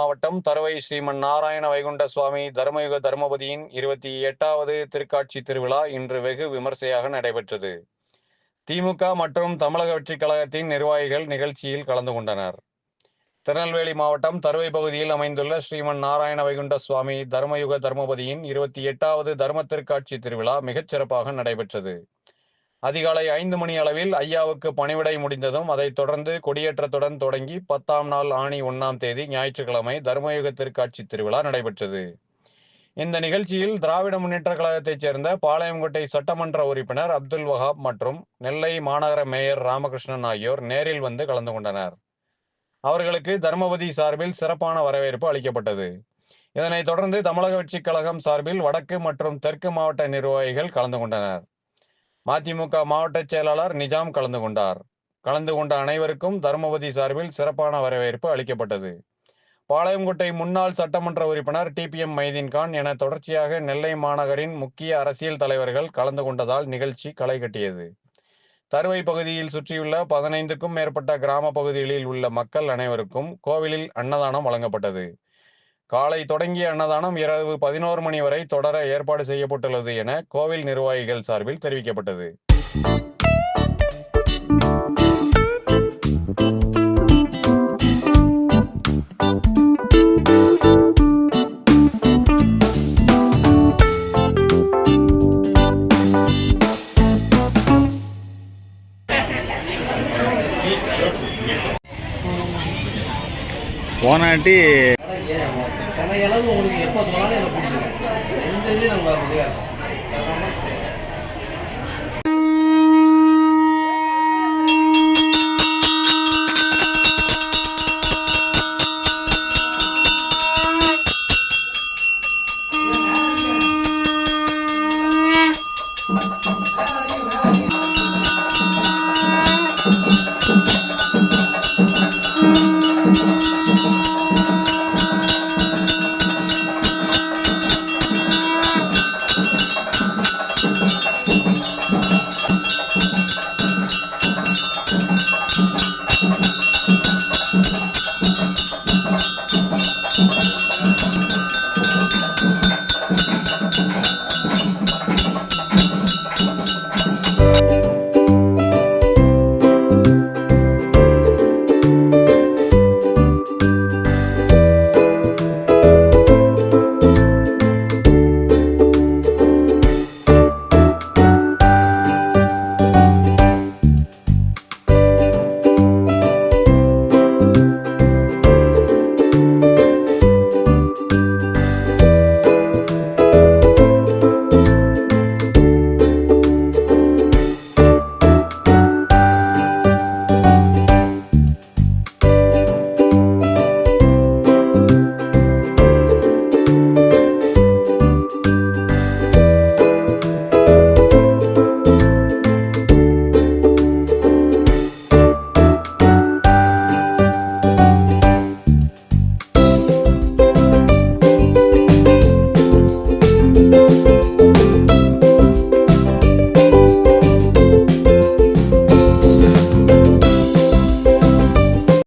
மாவட்டம் தருவை ஸ்ரீமன் நாராயண வைகுண்ட சுவாமி தர்மயுக தர்மபதியின் 28வது திருக்காட்சி திருவிழா இன்று வெகு விமர்சையாக நடைபெற்றது. திமுக மற்றும் தமிழக வெற்றிக் கழகத்தின் நிர்வாகிகள் நிகழ்ச்சியில் கலந்து கொண்டனர். திருநெல்வேலி மாவட்டம் தருவை பகுதியில் அமைந்துள்ள ஸ்ரீமன் நாராயண வைகுண்ட சுவாமி தர்மயுக தர்மபதியின் 28வது தர்ம திருக்காட்சி திருவிழா மிகச் சிறப்பாக நடைபெற்றது. அதிகாலை 5 மணி அளவில் ஐயாவுக்கு பணிவிடை முடிந்ததும் அதைத் தொடர்ந்து கொடியேற்றத்துடன் தொடங்கி 10ஆம் நாள் ஆணி 1ஆம் தேதி ஞாயிற்றுக்கிழமை தர்மயுக திருக்காட்சி திருவிழா நடைபெற்றது. இந்த நிகழ்ச்சியில் திராவிட முன்னேற்ற கழகத்தைச் சேர்ந்த பாளையங்கோட்டை சட்டமன்ற உறுப்பினர் அப்துல் வஹாப் மற்றும் நெல்லை மாநகர மேயர் ராமகிருஷ்ணன் ஆகியோர் நேரில் வந்து கலந்து கொண்டனர். அவர்களுக்கு தர்மபதி சார்பில் சிறப்பான வரவேற்பு அளிக்கப்பட்டது. இதனைத் தொடர்ந்து தமிழக வெற்றிக் கழகம் சார்பில் வடக்கு மற்றும் தெற்கு மாவட்ட நிர்வாகிகள் கலந்து கொண்டனர். மதிமுக மாவட்ட செயலாளர் நிஜாம் கலந்து கொண்டார். கலந்து கொண்ட அனைவருக்கும் தர்மபதி சார்பில் சிறப்பான வரவேற்பு அளிக்கப்பட்டது. பாளையங்கோட்டை முன்னாள் சட்டமன்ற உறுப்பினர் டிபிஎம் மைதீன்கான் என தொடர்ச்சியாக நெல்லை மாநகரின் முக்கிய அரசியல் தலைவர்கள் கலந்து கொண்டதால் நிகழ்ச்சி களை கட்டியது. தருவை பகுதியில் சுற்றியுள்ள 15க்கும் மேற்பட்ட கிராம பகுதிகளில் உள்ள மக்கள் அனைவருக்கும் கோவிலில் அன்னதானம் வழங்கப்பட்டது. காலை தொடங்கிய அன்னதானம் இரவு 11 மணி வரை தொடர ஏற்பாடு செய்யப்பட்டுள்ளது என கோவில் நிர்வாகிகள் சார்பில் தெரிவிக்கப்பட்டது. போனாட்டி உங்களுக்கு எப்போ போனாலும் எனக்கு பிடிச்சிருக்கு. எந்த இதுலையும் நம்ம